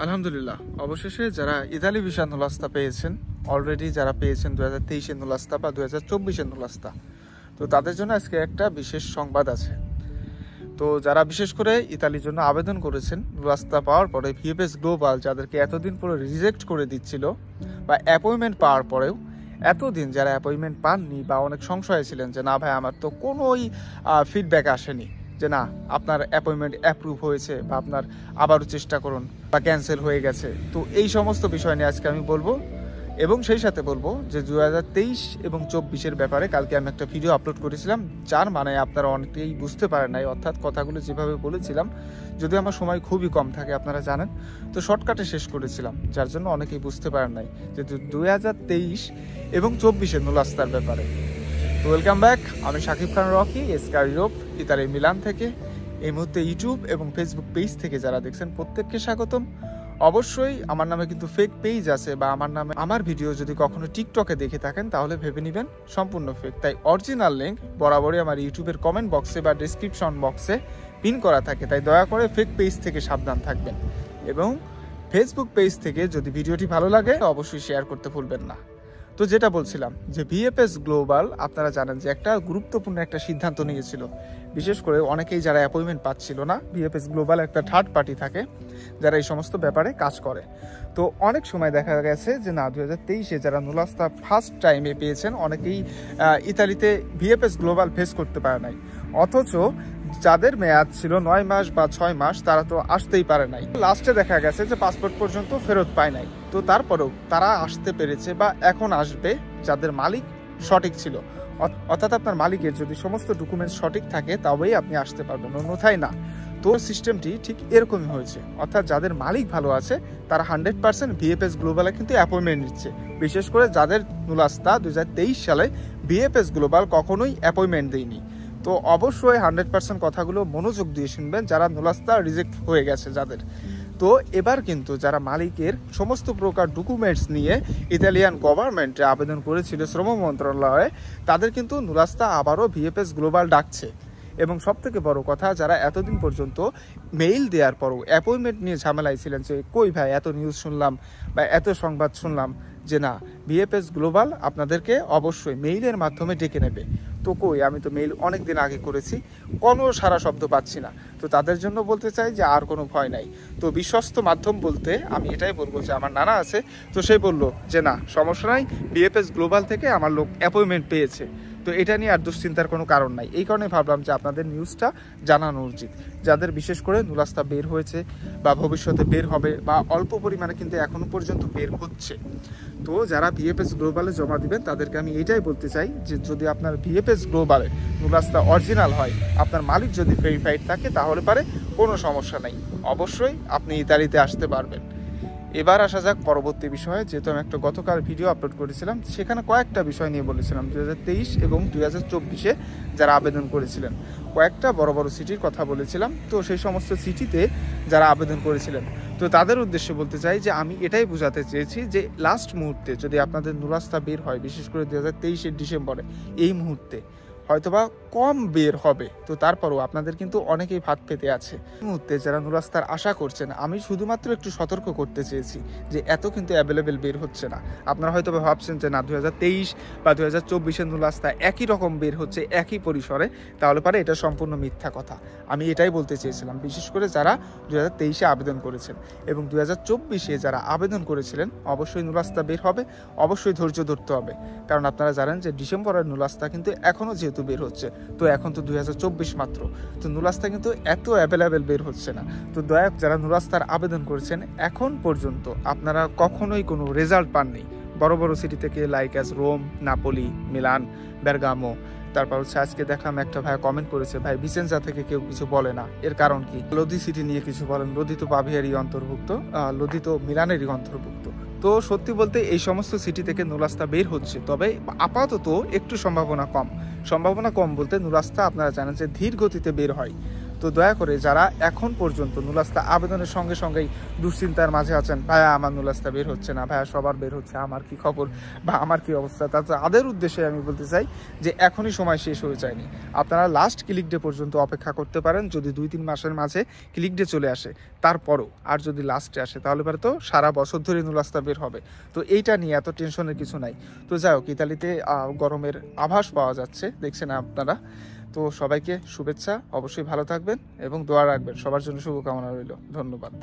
আলহামদুলিল্লাহ, অবশেষে যারা ইতালি ভিসা নুলাস্তা পেয়েছেন, অলরেডি যারা পেয়েছেন 2023-এর নুলাস্তা বা 2024-এর নুলাস্তা, তো তাদের জন্য আজকে একটা বিশেষ সংবাদ আছে। তো যারা বিশেষ করে ইতালির জন্য আবেদন করেছেন নুলাস্তা পাওয়ার পরে, ভিএফএস গ্লোবাল যাদেরকে এতদিন পরে রিজেক্ট করে দিচ্ছিল বা অ্যাপয়েন্টমেন্ট পাওয়ার পরেও এতদিন যারা অ্যাপয়েন্টমেন্ট পাননি বা অনেক সংশয়ে ছিলেন যে না ভাই আমার তো কোনোই ফিডব্যাক আসেনি যে না আপনার অ্যাপয়েন্টমেন্ট অ্যাপ্রুভ হয়েছে বা আপনার আবারও চেষ্টা করুন বা ক্যান্সেল হয়ে গেছে, তো এই সমস্ত বিষয় নিয়ে আজকে আমি বলবো। এবং সেই সাথে বলবো যে 2023 এবং 24-এর ব্যাপারে কালকে আমি একটা ভিডিও আপলোড করেছিলাম, যার মানে আপনারা অনেকেই বুঝতে পারেন নাই, অর্থাৎ কথাগুলো যেভাবে বলেছিলাম, যদিও আমার সময় খুবই কম থাকে আপনারা জানেন, তো শর্টকাটে শেষ করেছিলাম, যার জন্য অনেকেই বুঝতে পারেন নাই যে 2023 এবং 24-এর নুলাস্তার ব্যাপারে। তো ওয়েলকাম ব্যাক, আমি Shakib Khan Rocky, sky Europe, ইতালির মিলান থেকে। এই মুহূর্তে ইউটিউব এবং ফেসবুক পেজ থেকে যারা দেখছেন প্রত্যেককে স্বাগতম। অবশ্যই আমার নামে কিন্তু ফেক পেজ আছে, বা আমার নামে আমার ভিডিও যদি কখনো টিকটকে দেখে থাকেন তাহলে ভেবে নেবেন সম্পূর্ণ ফেক। তাই অরিজিনাল লিঙ্ক বরাবরই আমার ইউটিউবের কমেন্ট বক্সে বা ডিসক্রিপশন বক্সে পিন করা থাকে, তাই দয়া করে ফেক পেজ থেকে সাবধান থাকবেন। এবং ফেসবুক পেজ থেকে যদি ভিডিওটি ভালো লাগে অবশ্যই শেয়ার করতে ভুলবেন না। তো যেটা বলছিলাম যে ভিএফএস গ্লোবাল আপনারা জানেন যে একটা গুরুত্বপূর্ণ একটা সিদ্ধান্ত নিয়েছিল, বিশেষ করে অনেকেই যারা অ্যাপয়েন্টমেন্ট পাচ্ছিল না। ভিএফএস গ্লোবাল একটা থার্ড পার্টি থাকে যারা এই সমস্ত ব্যাপারে কাজ করে। তো অনেক সময় দেখা গেছে যে না 2023-এ যারা নুলাস্তা ফার্স্ট টাইমে পেয়েছেন অনেকেই ইতালিতে ভিএফএস গ্লোবাল ফেস করতে পারে নাই, অথচ যাদের মেয়াদ ছিল 9 মাস বা 6 মাস তারা তো আসতেই পারে নাই। লাস্টে দেখা গেছে যে পাসপোর্ট পর্যন্ত ফেরত পায় নাই, তো তারপরেও তারা আসতে পেরেছে বা এখন আসবে যাদের মালিক সঠিক ছিল, অর্থাৎ আপনার মালিকের যদি সমস্ত ডকুমেন্টস সঠিক থাকে তবেই আপনি আসতে পারবেন, অন্যথায় না। তো সিস্টেমটি ঠিক এরকমই হয়েছে, অর্থাৎ যাদের মালিক ভালো আছে তারা 100% ভিএফএস গ্লোবালে কিন্তু অ্যাপয়েন্টমেন্ট নিচ্ছে। বিশেষ করে যাদের নুলাস্তা 2023 সালে ভিএফএস গ্লোবাল কখনোই অ্যাপয়েন্টমেন্ট দেয়নি। তো অবশ্যই 100% কথাগুলো মনোযোগ দিয়ে শুনবেন যারা নুলাস্তা রিজেক্ট হয়ে গেছে যাদের। তো এবার কিন্তু যারা মালিকের সমস্ত প্রকার ডকুমেন্টস নিয়ে ইতালিয়ান গভর্নমেন্টে আবেদন করেছিল শ্রম মন্ত্রণালয়ে, তাদের কিন্তু নুলাস্তা আবারও ভিএফএস গ্লোবাল ডাকছে। এবং সবথেকে বড় কথা, যারা এতদিন পর্যন্ত মেইল দেওয়ার পরও অ্যাপয়েন্টমেন্ট নিয়ে ঝামেলায় ছিলেন যে কই ভাই এত নিউজ শুনলাম বা এত সংবাদ শুনলাম যে না ভিএফএস গ্লোবাল আপনাদেরকে অবশ্যই মেইলের মাধ্যমে ডেকে নেবে, তো কই আমি তো মেইল অনেক দিন আগে করেছি, কোনো সারা শব্দ পাচ্ছি না। তো তাদের জন্য বলতে চাই যে আর কোনো ভয় নাই। তো বিশ্বস্ত মাধ্যম বলতে আমি এটাই বলবো যে আমার নানা আছে, তো সে বললো যে না সমস্যা নাই, ভিএফএস গ্লোবাল থেকে আমার লোক অ্যাপয়েন্টমেন্ট পেয়েছে, তো এটা নিয়ে আর দুশ্চিন্তার কোনো কারণ নাই। এই কারণে ভাবলাম যে আপনাদের নিউজটা জানানো উচিত, যাদের বিশেষ করে নুলাস্তা বের হয়েছে বা ভবিষ্যতে বের হবে বা অল্প পরিমাণে কিন্তু এখনো পর্যন্ত বের হচ্ছে। তো যারা ভিএফএস গ্লোবালে জমা দিবেন তাদেরকে আমি এটাই বলতে চাই যে যদি আপনার ভিএফএস গ্লোবালে নুলাস্তা অরিজিনাল হয়, আপনার মালিক যদি ভেরিফাইড থাকে, তাহলে পারে কোনো সমস্যা নেই, অবশ্যই আপনি ইতালিতে আসতে পারবেন। এবার আসা যাক পরবর্তী বিষয়ে। যেহেতু আমি একটা গতকাল ভিডিও আপলোড করেছিলাম, সেখানে কয়েকটা বিষয় নিয়ে বলেছিলাম 2023 এবং 2024-এ যারা আবেদন করেছিলেন, কয়েকটা বড় বড় সিটির কথা বলেছিলাম। তো সেই সমস্ত সিটিতে যারা আবেদন করেছিলেন, তো তাদের উদ্দেশ্যে বলতে চাই যে আমি এটাই বোঝাতে চেয়েছি যে লাস্ট মুহূর্তে যদি আপনাদের নুলাস্তা বের হয়, বিশেষ করে 2023-এর ডিসেম্বরে, এই মুহূর্তে হয়তোবা কম বের হবে, তো তারপরও আপনাদের কিন্তু অনেকেই ভাত পেতে আছে। এই মুহূর্তে যারা নুলাস্তার আশা করছেন, আমি শুধুমাত্র একটু সতর্ক করতে চেয়েছি যে এত কিন্তু অ্যাভেলেবেল বের হচ্ছে না। আপনারা হয়তো ভাবছেন যে না 2023 বা 2024-এর নুলাস্তা একই রকম বের হচ্ছে একই পরিসরে, তাহলে পারে এটা সম্পূর্ণ মিথ্যা কথা। আমি এটাই বলতে চেয়েছিলাম, বিশেষ করে যারা 2023-এ আবেদন করেছেন এবং 2024-এ যারা আবেদন করেছিলেন, অবশ্যই নুলাস্তা বের হবে, অবশ্যই ধৈর্য ধরতে হবে। কারণ আপনারা জানেন যে ডিসেম্বরের নুলাস্তা কিন্তু এখনও যেহেতু বের হচ্ছে, তো এখন তো 2024 মাত্র, তো নুলাস্তা কিন্তু এত অ্যাভেলেবেল বের হচ্ছে না। তো দয়া যারা নুলাস্তার আবেদন করেছেন এখন পর্যন্ত আপনারা কখনোই কোনো রেজাল্ট পাননি বড় বড় সিটি থেকে, like as Rome, Napoli, Milan, Bergamo. তারপর হচ্ছে আজকে দেখলাম একটা ভাই কমেন্ট করেছে, ভাই ভিসেন্সা থেকে কেউ কিছু বলে না, এর কারণ কি? লোদি সিটি নিয়ে কিছু বলেন, লোদি তো বাভিয়ারই অন্তর্ভুক্ত, লোদি তো মিলানেরই অন্তর্ভুক্ত। তো সত্যি বলতে এই সমস্ত সিটি থেকে নুলাস্তা বের হচ্ছে, তবে আপাতত একটু সম্ভাবনা কম বলতে নুলাস্তা আপনারা জানেন যে ধীর গতিতে বের হয়। তো তো দয়া করে যারা এখন পর্যন্ত নুলাস্তা আবেদনের সঙ্গে সঙ্গেই দুশ্চিন্তার মাঝে আছেন, ভাইয়া আমার নুলাস্তা বের হচ্ছে না, ভাইয়া সবার বের হচ্ছে, আমার কি খবর বা আমার কি অবস্থা, তাদের উদ্দেশ্যে আমি বলতে চাই যে এখনই সময় শেষ হয়ে যায়নি। আপনারা লাস্ট ক্লিক ডে পর্যন্ত অপেক্ষা করতে পারেন। যদি 2-3 মাসের মাঝে ক্লিক ডে চলে আসে তারপরও, আর যদি লাস্টে আসে তাহলে পরে তো সারা বছর ধরে নুলাস্তা বের হবে। তো এইটা নিয়ে এত টেনশনের কিছু নাই। তো যাই হোক, ইতালিতে গরমের আভাস পাওয়া যাচ্ছে, দেখছেন আপনারা। তো সবাইকে শুভেচ্ছা, অবশ্যই ভালো থাকবেন এবং দোয়া রাখবেন, সবার জন্য শুভকামনা রইল। ধন্যবাদ।